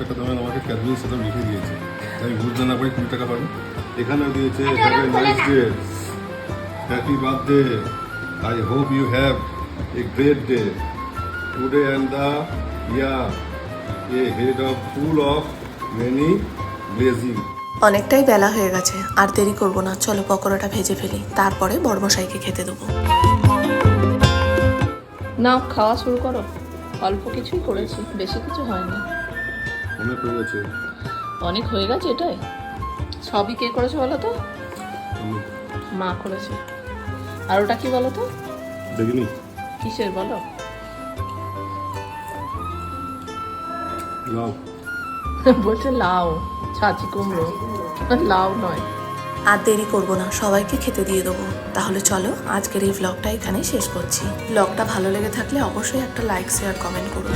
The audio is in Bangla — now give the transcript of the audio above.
টাকা দামের আমাকে ক্যাডবেরি সেটা লিখে দিয়েছে, তাই বুঝতে না পারি 20 টাকা পাবো। এখানেও দিয়েছে have a nice day, happy birthday, I hope you have a great day today and the year ahead of full of many blessing. অনেকটাই বেলা হয়ে গেছে, আর দেরি করব না, চলো পকোড়াটা ভেজে ফেলি, তারপরে বড়মশাইকে খেতে দেবো। না, খাওয়া শুরু করো। অল্প কিছুই করেছি, বেশি কিছু হয়নি। অনেক হয়ে গেছে। অনেক হয়ে গেছে এটাই? সবই কে করেছে বলো তো? আমি মা করেছে। আর ওটা কি বলো তো? দেখিনি। কিসের বলো? লাউ। বলছে লাউ, ছাঁচি কুমড়ো, লাউ নয়। আর দেরি করব না, সবাইকে খেতে দিয়ে দেবো। তাহলে চলো আজকের এই ভ্লগটা এখানেই শেষ করছি। ভ্লগটা ভালো লেগে থাকলে অবশ্যই একটা লাইক, শেয়ার, কমেন্ট করুন।